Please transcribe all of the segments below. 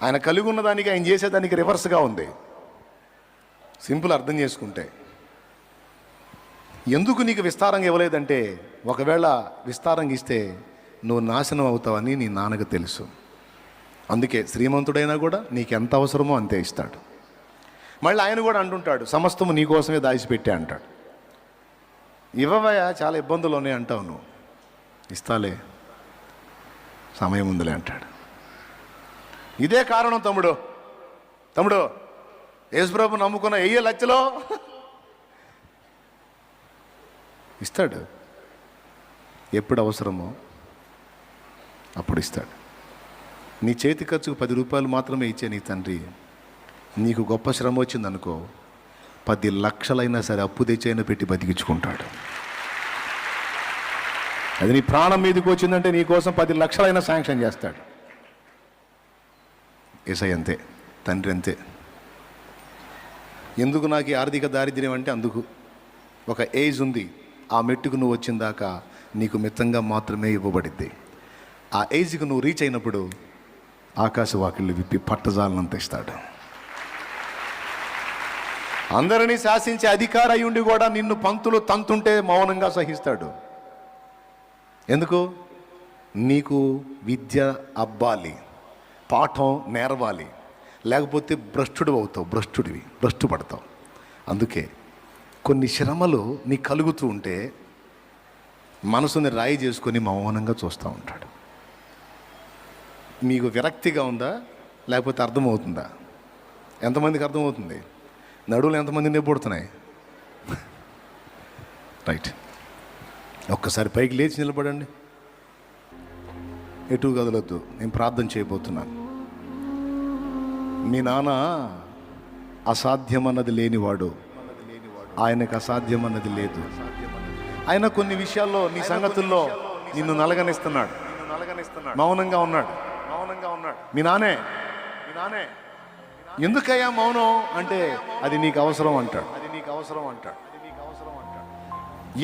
ఆయన కలిగి ఉన్నదానికి ఆయన చేసేదానికి రివర్స్గా ఉంది. సింపుల్ అర్థం చేసుకుంటే, ఎందుకు నీకు విస్తారంగా ఇవ్వలేదంటే, ఒకవేళ విస్తారంగా ఇస్తే నువ్వు నాశనం అవుతావని నీ నాన్నకు తెలుసు. అందుకే శ్రీమంతుడైనా కూడా నీకు ఎంత అవసరమో అంతే ఇస్తాడు. మళ్ళీ ఆయన కూడా అంటుంటాడు, సమస్తము నీకోసమే దాచిపెట్టే అంటాడు. ఇవ్వవయ్యా, చాలా ఇబ్బందులు ఉన్నాయి అంటావు నువ్వు, ఇస్తాలే సమయం ఉందిలే అంటాడు. ఇదే కారణం తమ్ముడు యేసుప్రభు నమ్ముకున్న 1000 లక్షలో ఇస్తాడు. ఎప్పుడు అవసరమో అప్పుడు ఇస్తాడు. నీ చేతి ఖర్చుకు 10 రూపాయలు మాత్రమే ఇచ్చే నీ తండ్రి నీకు గొప్ప శ్రమ వచ్చిందనుకో, 10 లక్షలైనా సరే అప్పు తెచ్చైనా పెట్టి బతికించుకుంటాడు. అది నీ ప్రాణం మీదకి వచ్చిందంటే నీ కోసం 10 లక్షలైనా శాంక్షన్ చేస్తాడు. యేసయ్య అంతే, తండ్రి అంతే. ఎందుకు నాకు ఈ ఆర్థిక దారిద్ర్యం అంటే, అందుకు ఒక ఏజ్ ఉంది. ఆ మెట్టుకు నువ్వు వచ్చిన దాకా నీకు మితంగా మాత్రమే ఇవ్వబడిద్ది. ఆ ఏజ్కి నువ్వు రీచ్ అయినప్పుడు ఆకాశవాకిళ్ళు విప్పి పట్టజాలనంత ఇస్తాడు. అందరినీ శాసించే అధికార అయ్యుండి కూడా నిన్ను పంతులు తంతుంటే మౌనంగా సహిస్తాడు. ఎందుకు? నీకు విద్య అబ్బాలి, పాఠం నేర్వాలి, లేకపోతే భ్రష్టు పడతావు. అందుకే కొన్ని శ్రమలు నీకు కలుగుతూ ఉంటే మనసుని రాయి చేసుకొని మౌనంగా చూస్తూ ఉంటాడు. మీకు విరక్తిగా ఉందా, లేకపోతే అర్థమవుతుందా? ఎంతమందికి అర్థమవుతుంది? నడువులు ఎంతమంది నిలబడుతున్నాయి? రైట్, ఒక్కసారి పైకి లేచి నిలబడండి. ఎటు కదలొద్దు, నేను ప్రార్థన చేయబోతున్నాను. మీ నాన్న అసాధ్యమన్నది లేనివాడు, ఆయనకు అసాధ్యమన్నది లేదు. ఆయన కొన్ని విషయాల్లో నీ సంగతుల్లో నిన్ను నలగనిస్తున్నాడు, మౌనంగా ఉన్నాడు. మీ నానే ఎందుకయ్యా మౌనం అంటే, అది నీకు అవసరం అంటాడు.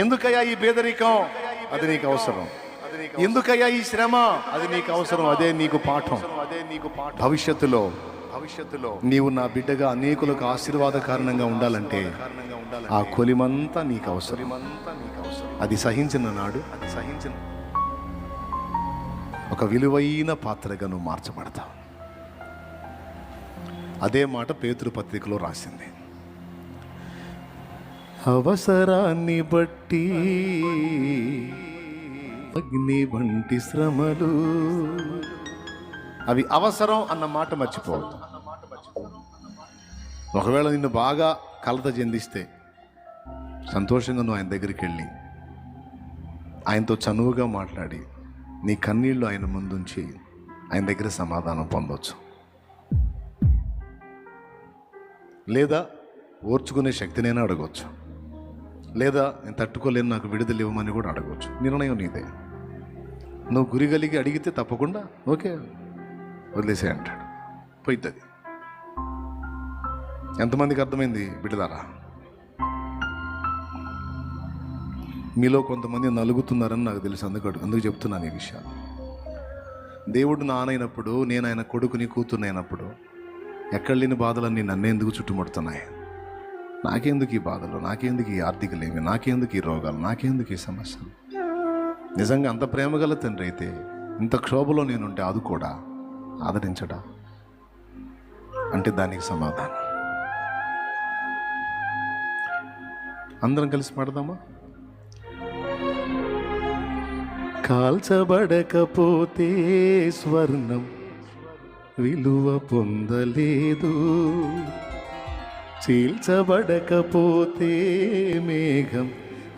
ఎందుకయ్యా ఈ పేదరికం, అది నీకు అవసరం. ఎందుకయ్యా ఈ శ్రమ, అది నీకు అవసరం. అదే నీకు పాఠం. భవిష్యత్తులో నీవు నా బిడ్డగా అనేకులకు ఆశీర్వాద కారణంగా ఉండాలంటే ఆ కొలిమంతా నీకు అవసరం. అది సహించిన నాడు ఒక విలువైన పాత్రగా నువ్వు మార్చబడతావు. అదే మాట పేతురు పత్రికలో రాసింది. అవసరాన్ని బట్టి అగ్ని వంటి శ్రమలు, అవి అవసరం అన్న మాట మర్చిపోవద్దు. ఒకవేళ నిన్ను బాగా కలత చెందిస్తే సంతోషంగా నువ్వు ఆయన దగ్గరికి వెళ్ళి ఆయనతో చనువుగా మాట్లాడి నీ కన్నీళ్ళు ఆయన ముందుంచి ఆయన దగ్గర సమాధానం పొందవచ్చు. లేదా ఓర్చుకునే శక్తినైనా అడగవచ్చు, లేదా నేను తట్టుకోలేను నాకు విడుదల ఇవ్వమని కూడా అడగవచ్చు. నిర్ణయం నీదే. నువ్వు గురి కలిగి అడిగితే తప్పకుండా ఓకే వదిలేసే అంటాడు, పోయిద్ది. ఎంతమందికి అర్థమైంది బిడ్డలారా? మీలో కొంతమంది నలుగుతున్నారని నాకు తెలుసు, అందుకు చెప్తున్నాను ఈ విషయాలు. దేవుడు నానైనప్పుడు, నేను ఆయన కొడుకుని కూతురునైనప్పుడు ఎక్కడ లేని బాధలన్నీ నన్నేందుకు చుట్టుముడుతున్నాయి? నాకెందుకు ఈ బాధలు, నాకెందుకు ఈ ఆర్థికలేమి, నాకెందుకు ఈ రోగాలు, నాకెందుకు ఈ సమస్యలు? నిజంగా అంత ప్రేమగల తండ్రి అయితే ఇంత క్షోభలో నేనుంటే ఆదుకోడా, ఆదరించడా అంటే దానికి సమాధానం. అందరం కలిసి పాడదామా? కాల్చబడకపోతే స్వర్ణం విలువ పొందలేదు, చీల్చబడకపోతే మేఘం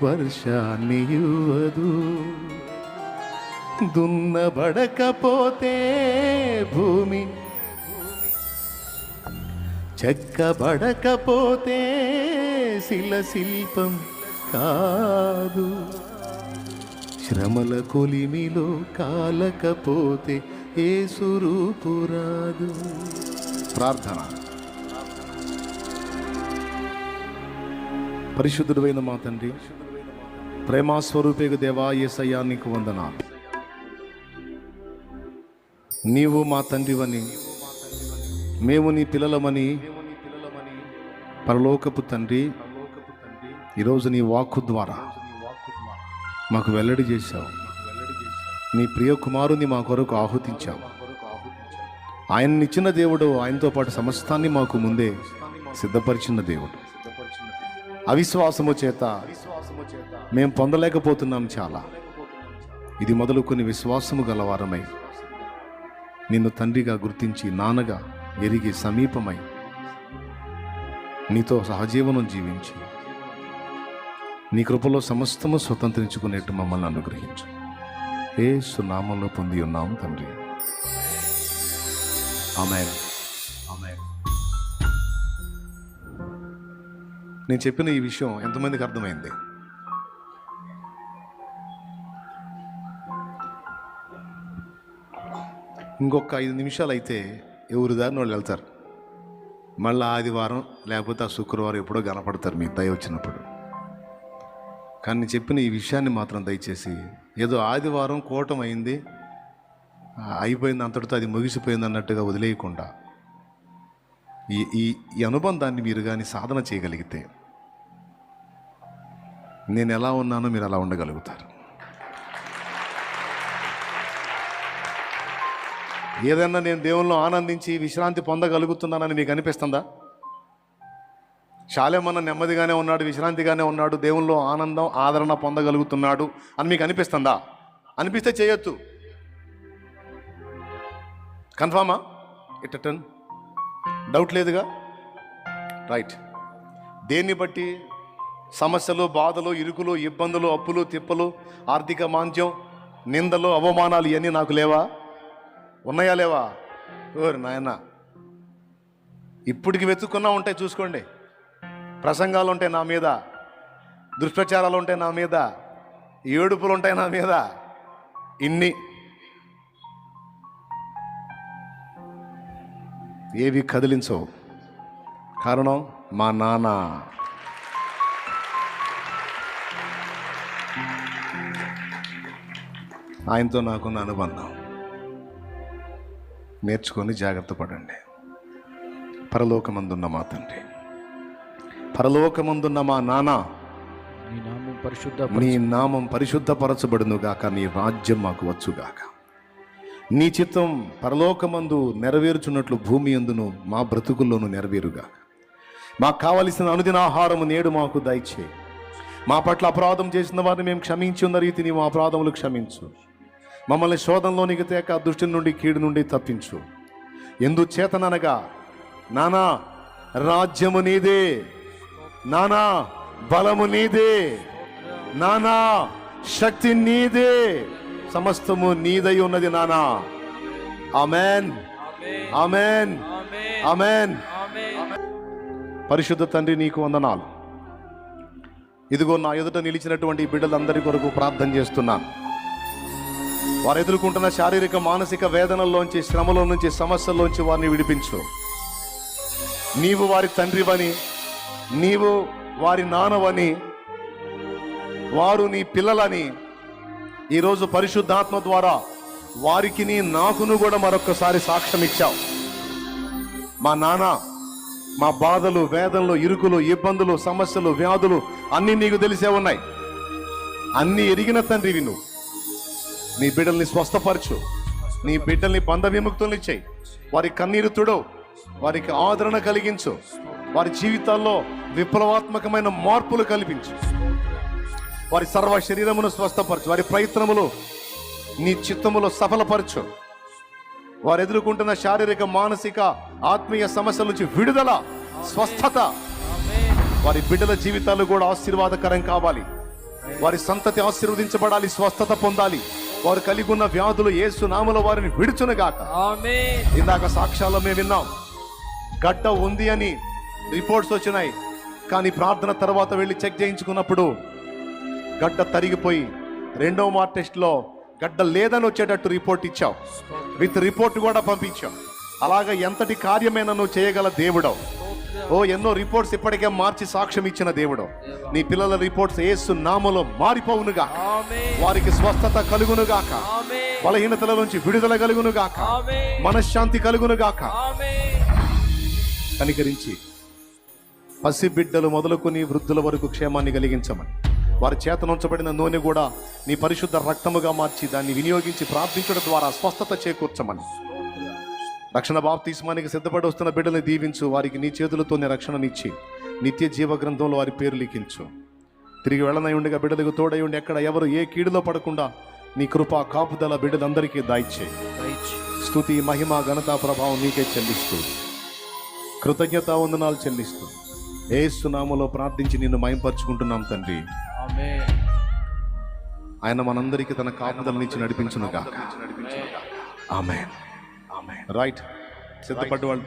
వర్షాన్ని ఇవ్వదు, దున్నబడకపోతే భూమి, చెక్కబడకపోతే శిల్పం కాదు, శ్రమల కొలిమిలో కాలకపోతే యేసు రూపు రాదు. ప్రార్థన. పరిశుద్ధుడైన మా తండ్రి, ప్రేమాస్వరూపేగు దేవా, యేసయ్యా నీకు వందనాలు. నీవు మా తండ్రివని మేము నీ పిల్లలమని పరలోకపు తండ్రి ఈరోజు నీ వాక్కు ద్వారా మాకు వెల్లడి చేశావు. నీ ప్రియ కుమారుని మా కొరకు ఆహుతించావు. ఆయన్నిచ్చిన దేవుడు, ఆయనతో పాటు సమస్తాన్ని మాకు ముందే సిద్ధపరిచిన దేవుడు. అవిశ్వాసము చేత మేము పొందలేకపోతున్నాం చాలా. ఇది మొదలుకొని విశ్వాసము గలవారమై నిన్ను తండ్రిగా గుర్తించి, నాన్నగా ఎరిగి, సమీపమై నీతో సహజీవనం జీవించి నీ కృపలో సమస్తము స్వతంత్రించుకునేట్టు మమ్మల్ని అనుగ్రహించు. యేసు నామములో పొంది ఉన్నాము తండ్రి. ఆమేన్. ఆమేన్. నేను చెప్పిన ఈ విషయం ఎంతమందికి అర్థమైంది? ఇంకొక 5 నిమిషాలు అయితే ఎవరి దారిని వాళ్ళు వెళ్తారు. మళ్ళీ ఆదివారం లేకపోతే ఆ శుక్రవారం ఎప్పుడో కనపడతారు మీ దయ వచ్చినప్పుడు. కానీ నేను చెప్పిన ఈ విషయాన్ని మాత్రం దయచేసి ఏదో ఆదివారం కూటం అయింది, అయిపోయింది, అంతటితో అది ముగిసిపోయింది అన్నట్టుగా వదిలేయకుండా ఈ అనుబంధాన్ని మీరు కానీ సాధన చేయగలిగితే నేను ఎలా ఉన్నానో మీరు అలా ఉండగలుగుతారు. ఏదైనా నేను దేవుల్లో ఆనందించి విశ్రాంతి పొందగలుగుతున్నానని మీకు అనిపిస్తుందా? శాలేమన్న నెమ్మదిగానే ఉన్నాడు, విశ్రాంతిగానే ఉన్నాడు, దేవుల్లో ఆనందం ఆదరణ పొందగలుగుతున్నాడు అని మీకు అనిపిస్తుందా? అనిపిస్తే చేయొచ్చు. కన్ఫామా? ఇట్టన్ డౌట్ లేదుగా? రైట్. దేన్ని బట్టి? సమస్యలు, బాధలు, ఇరుకులు, ఇబ్బందులు, అప్పులు, తిప్పలు, ఆర్థిక మాంద్యం, నిందలు, అవమానాలు ఇవన్నీ నాకు లేవా? ఉన్నాయా లేవా? ఓరు నాయన, ఇప్పటికి వెతుక్కున్నా ఉంటాయి, చూసుకోండి. ప్రసంగాలు ఉంటాయి నా మీద, దుష్ప్రచారాలు ఉంటాయి నా మీద, ఏడుపులు ఉంటాయి నా మీద. ఇన్ని ఏవి కదిలించవు. కారణం మా నాన్న. ఆయనతో నాకున్న అనుబంధం నేర్చుకొని జాగ్రత్త పడండి. పరలోకమందున్న మా తండ్రి, పరలోకమందున్న మా నాన్న, నీ నామం పరిశుద్ధపరచబడునుగాక, నీ రాజ్యం మాకు వచ్చుగాక, నీ చిత్తం పరలోకమందు నెరవేరుచున్నట్లు భూమి యందును మా బ్రతుకుల్లోనూ నెరవేరుగాక. మాకు కావలసిన అనుదిన ఆహారము నేడు మాకు దయచేయి. మా పట్ల అపరాధం చేసిన వారిని మేము క్షమించి ఉన్న రీతిని మా అపరాధములు క్షమించు. మమ్మల్ని శోధనలోనికి తేక దుష్టి నుండి, కీడు నుండి తప్పించు. ఎందుచేతననగా నానా రాజ్యము నీదే, నానా బలము నీదే, నానా శక్తి నీదే, సమస్తము నీదై ఉన్నది నానా. ఆమేన్. ఆమేన్. ఆమేన్. పరిశుద్ధ తండ్రి, నీకు వందనాలు. ఇదిగో నా ఎదుట నిలిచినటువంటి బిడ్డలందరి కొరకు ప్రార్థన చేస్తున్నాను. వారు ఎదుర్కొంటున్న శారీరక, మానసిక వేదనల్లోంచి, శ్రమలో నుంచి, సమస్యల్లోంచి వారిని విడిపించు. నీవు వారి తండ్రివని, నీవు వారి నాన్నవని, వారు నీ పిల్లలని ఈరోజు పరిశుద్ధాత్మ ద్వారా వారికి నాకును కూడా మరొకసారి సాక్ష్యం ఇచ్చావు. మా నాన్న, మా బాధలు, వేదనలు, ఇరుకులు, ఇబ్బందులు, సమస్యలు, వ్యాధులు అన్నీ నీకు తెలిసే ఉన్నాయి. అన్నీ ఎరిగిన తండ్రివి నువ్వు. నీ బిడ్డల్ని స్వస్థపరచు, నీ బిడ్డల్ని బంధ విముక్తుల్ని చేయి, వారి కన్నీరు తుడవు, వారికి ఆదరణ కలిగించు, వారి జీవితాల్లో విప్లవాత్మకమైన మార్పులు కల్పించు, వారి సర్వ శరీరమును స్వస్థపరచు, వారి ప్రయత్నములు నీ చిత్తములో సఫలపరచు. వారు ఎదుర్కొంటున్న శారీరక, మానసిక, ఆత్మీయ సమస్యల నుంచి విడుదల, స్వస్థత. వారి బిడ్డల జీవితాలు కూడా ఆశీర్వాదకరం కావాలి. వారి సంతతి ఆశీర్వదించబడాలి, స్వస్థత పొందాలి. వారు కలిగి ఉన్న వ్యాధులు యేసు నామములో వారిని విడుచునుగాక. ఇందాక సాక్ష్యాల్లో మేము విన్నాం, గడ్డ ఉంది అని రిపోర్ట్స్ వచ్చినాయి. కానీ ప్రార్థన తర్వాత వెళ్ళి చెక్ చేయించుకున్నప్పుడు గడ్డ తరిగిపోయి రెండో మార్క్ టెస్ట్లో గడ్డ లేదని వచ్చేటట్టు రిపోర్ట్ ఇచ్చావు. విత్ రిపోర్ట్ కూడా పంపించావు. అలాగా ఎంతటి కార్యమైనా నువ్వు చేయగల దేవుడవు. ఓ, ఎన్నో రిపోర్ట్స్ ఇప్పటికే మార్చి సాక్ష్యం ఇచ్చిన దేవుడు. నీ పిల్లల రిపోర్ట్స్ యేసు నామములో మారిపోవునుగా, వారికి స్వస్థత కలుగునుగాక, బలహీనతల నుంచి విడుదల కలుగునుగాక, మనశ్శాంతి కలుగునుగాక. కనికరించి పసిబిడ్డలు మొదలుకొని వృద్ధుల వరకు క్షేమాన్ని కలిగించమని, వారి చేతనుంచబడిన నూనె కూడా నీ పరిశుద్ధ రక్తముగా మార్చి దాన్ని వినియోగించి ప్రార్థించడం ద్వారా స్వస్థత చేకూర్చమని, రక్షణ బాప్తిస్మానికి సిద్ధపడి వస్తున్న బిడ్డల్ని దీవించు, వారికి నీ చేతులతోనే రక్షణనిచ్చి నిత్య జీవ గ్రంథంలో వారి పేరు లిఖించు. తిరిగి వెళ్ళనై ఉండగా బిడ్డలకు తోడై ఉండి ఎక్కడ ఎవరు ఏ కీడులో పడకుండా నీ కృపా కాపుదల బిడ్డలందరికీ దాయిచ్చే. స్తుతి మహిమ ఘనత ప్రభావం నీకే చెల్లిస్తూ, కృతజ్ఞత వందనాలు చెల్లిస్తూ యేసు నామములో ప్రార్థించి నిన్ను మహింపరచుకుంటున్నాం తండ్రి. ఆయన మనందరికీ తన కాపుదల నుంచి నడిపించునుగా. ఆమేన్. రైట్, సిద్ధపడ్డ వాళ్ళు